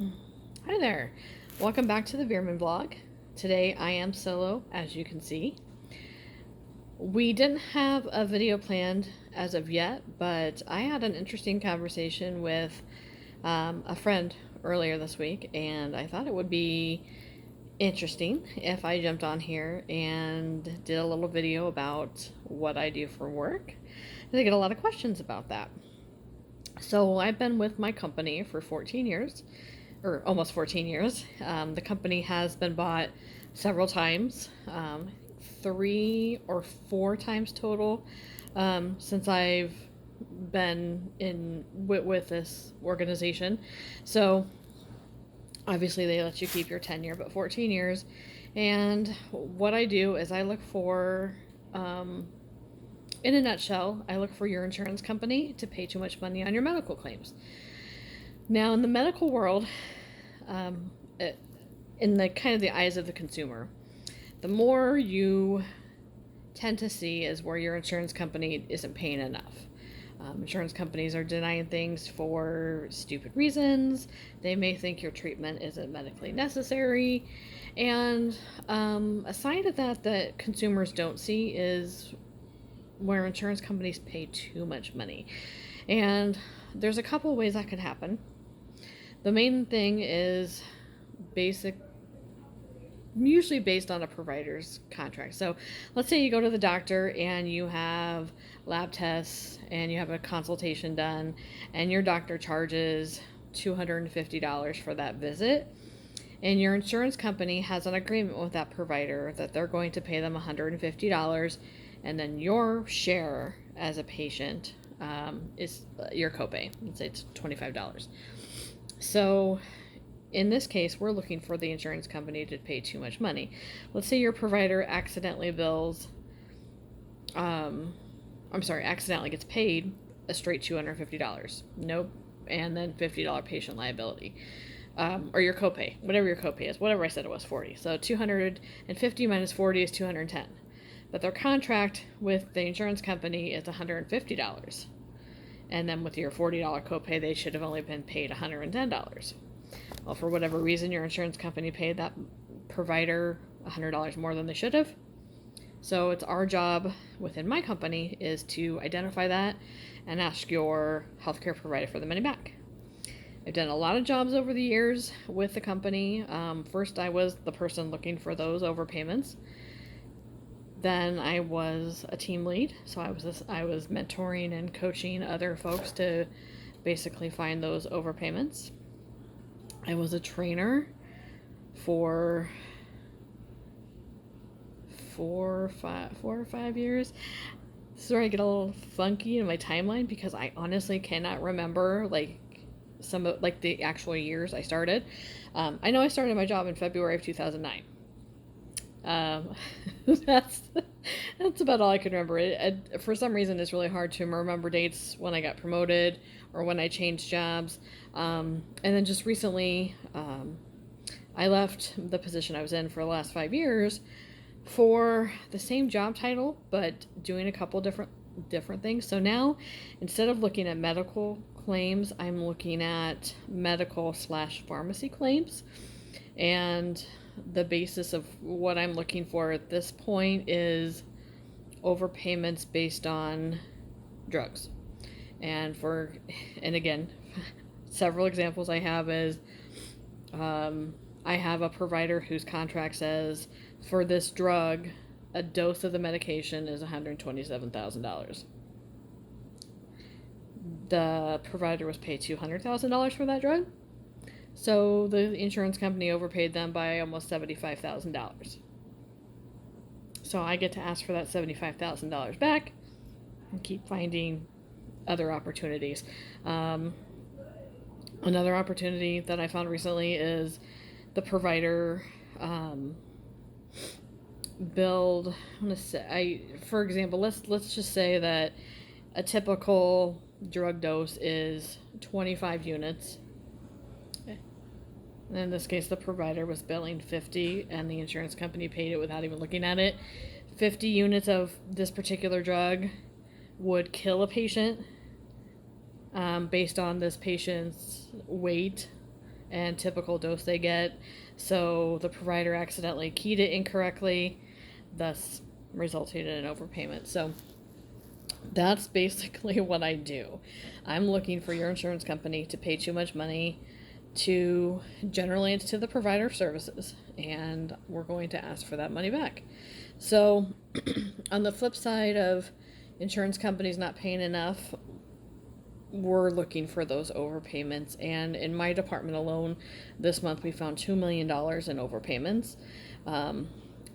Hi there. Welcome back to the Veerman vlog. Today I am solo, as you can see. We didn't have a video planned as of yet, but I had an interesting conversation with a friend earlier this week, and I thought it would be interesting if I jumped on here and did a little video about what I do for work. And I get a lot of questions about that. So I've been with my company for 14 years, or almost 14 years. The company has been bought several times, 3 or 4 times total, since I've been in with this organization. So obviously they let you keep your tenure, but 14 years. And what I do is I look for, in a nutshell, I look for your insurance company to pay too much money on your medical claims. Now, in the medical world, um, in the kind of the eyes of the consumer, the more you tend to see is where your insurance company isn't paying enough. Insurance companies are denying things for stupid reasons. They may think your treatment isn't medically necessary. And a sign of that consumers don't see is where insurance companies pay too much money. And there's a couple ways that could happen. The main thing is basic, usually based on a provider's contract. So let's say you go to the doctor and you have lab tests and you have a consultation done, and your doctor charges $250 for that visit, and your insurance company has an agreement with that provider that they're going to pay them $150, and then your share as a patient is your copay. Let's say it's $25. So in this case, we're looking for the insurance company to pay too much money. Let's say your provider accidentally accidentally gets paid a straight $250. Nope. And then $50 patient liability. Or your copay, whatever your copay is, whatever I said it was, 40. So 250 minus 40 is 210. But their contract with the insurance company is $150. And then with your $40 copay, they should have only been paid $110. Well, for whatever reason, your insurance company paid that provider $100 more than they should have. So it's our job within my company is to identify that and ask your healthcare provider for the money back. I've done a lot of jobs over the years with the company. First, I was the person looking for those overpayments. Then I was a team lead, so I was mentoring and coaching other folks to basically find those overpayments. I was a trainer for 4 or 5 years. This is where I get a little funky in my timeline because I honestly cannot remember the actual years I started. I know I started my job in February of 2009. That's about all I can remember. For some reason, it's really hard to remember dates when I got promoted or when I changed jobs. And then just recently, I left the position I was in for the last 5 years for the same job title, but doing a couple different things. So now, instead of looking at medical claims, I'm looking at medical/pharmacy claims. And the basis of what I'm looking for at this point is overpayments based on drugs. And again, several examples I have is I have a provider whose contract says for this drug, a dose of the medication is $127,000. The provider was paid $200,000 for that drug. So the insurance company overpaid them by almost $75,000. So I get to ask for that $75,000 back and keep finding other opportunities. Another opportunity that I found recently is the provider billed. For example, let's just say that a typical drug dose is 25 units. In this case, the provider was billing 50, and the insurance company paid it without even looking at it. 50 units of this particular drug would kill a patient based on this patient's weight and typical dose they get. So the provider accidentally keyed it incorrectly, thus resulting in an overpayment. So that's basically what I do. I'm looking for your insurance company to pay too much money to generally into the provider services, and we're going to ask for that money back. So on the flip side of insurance companies not paying enough, we're looking for those overpayments. And in my department alone, this month we found $2 million in overpayments.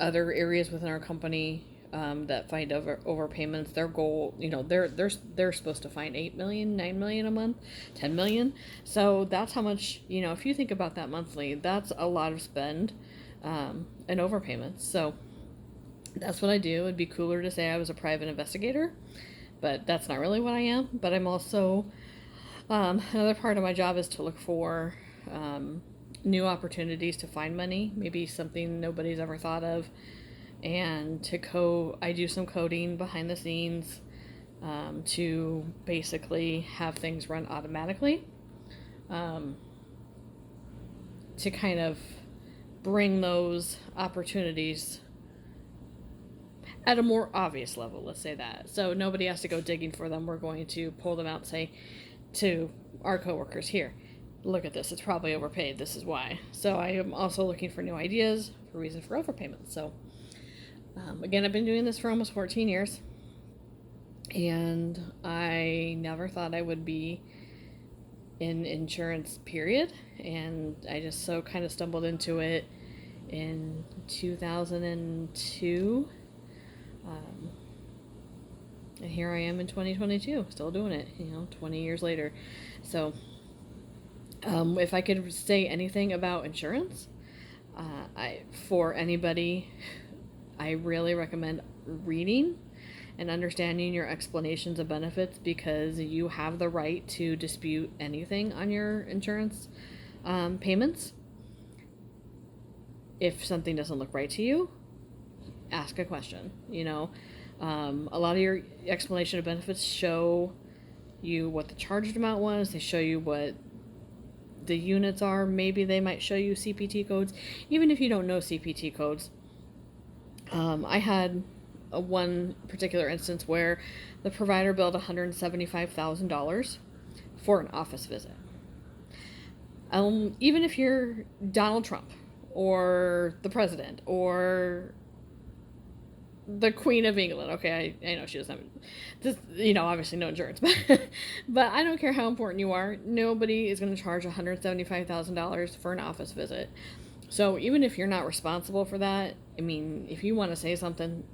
Other areas within our company that find overpayments, their goal, they're supposed to find 8 million, 9 million a month, 10 million. So that's how much, if you think about that monthly, that's a lot of spend and overpayments. So that's what I do. It'd be cooler to say I was a private investigator, but that's not really what I am. But I'm also, another part of my job is to look for new opportunities to find money, maybe something nobody's ever thought of, and I do some coding behind the scenes to basically have things run automatically, to kind of bring those opportunities at a more obvious level, let's say that. So nobody has to go digging for them. We're going to pull them out and say to our coworkers, here, look at this. It's probably overpaid. This is why. So I am also looking for new ideas for reason for overpayments. So again, I've been doing this for almost 14 years, and I never thought I would be in insurance, period. And I just so kind of stumbled into it in 2002. And here I am in 2022, still doing it, 20 years later. So, if I could say anything about insurance, for anybody, I really recommend reading and understanding your explanations of benefits, because you have the right to dispute anything on your insurance payments. If something doesn't look right to you, ask a question. A lot of your explanation of benefits show you what the charged amount was. They show you what the units are. Maybe they might show you CPT codes. Even if you don't know CPT codes, I had one particular instance where the provider billed $175,000 for an office visit. Even if you're Donald Trump or the president or the Queen of England. Okay, I know she doesn't have this, obviously no insurance, but I don't care how important you are. Nobody is going to charge $175,000 for an office visit. So even if you're not responsible for that, if you want to say something,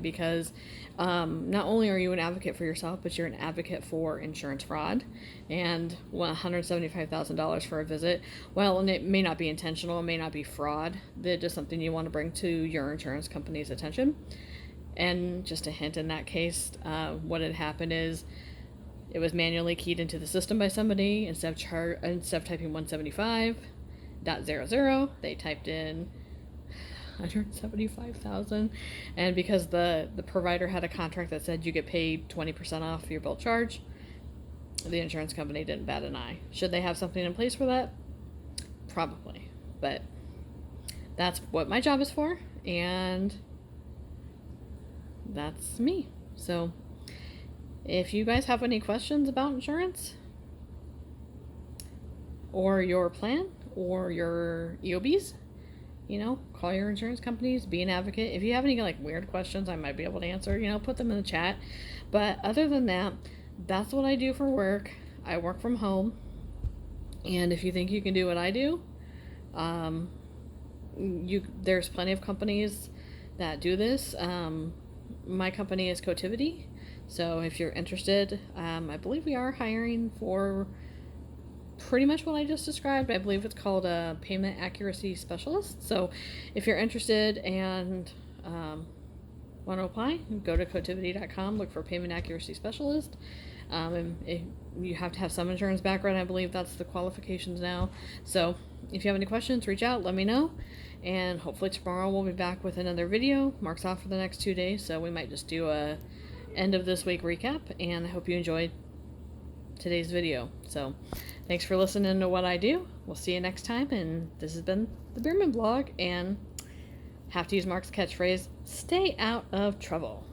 because not only are you an advocate for yourself, but you're an advocate for insurance fraud. And $175,000 for a visit, well, and it may not be intentional, it may not be fraud, that's just something you want to bring to your insurance company's attention. And just a hint, in that case, what had happened is it was manually keyed into the system by somebody. Instead of typing 175.00, they typed in 175,000, and because the provider had a contract that said you get paid 20% off your bill charge, the insurance company didn't bat an eye. Should they have something in place for that? Probably, but that's what my job is for, and that's me. So if you guys have any questions about insurance or your plan or your EOBs, call your insurance companies, be an advocate. If you have any weird questions I might be able to answer, put them in the chat. But other than that, that's what I do for work. I work from home. And if you think you can do what I do, there's plenty of companies that do this. My company is Cotivity. So if you're interested, I believe we are hiring for pretty much what I just described. I believe it's called a payment accuracy specialist. So if you're interested and want to apply, go to cotivity.com, look for payment accuracy specialist. And you have to have some insurance background. I believe that's the qualifications now. So if you have any questions, reach out, let me know. And hopefully tomorrow we'll be back with another video. Mark's off for the next 2 days, so we might just do a end of this week recap. And I hope you enjoyed today's video. So thanks for listening to what I do. We'll see you next time, and this has been the Beerman Blog, and have to use Mark's catchphrase, stay out of trouble.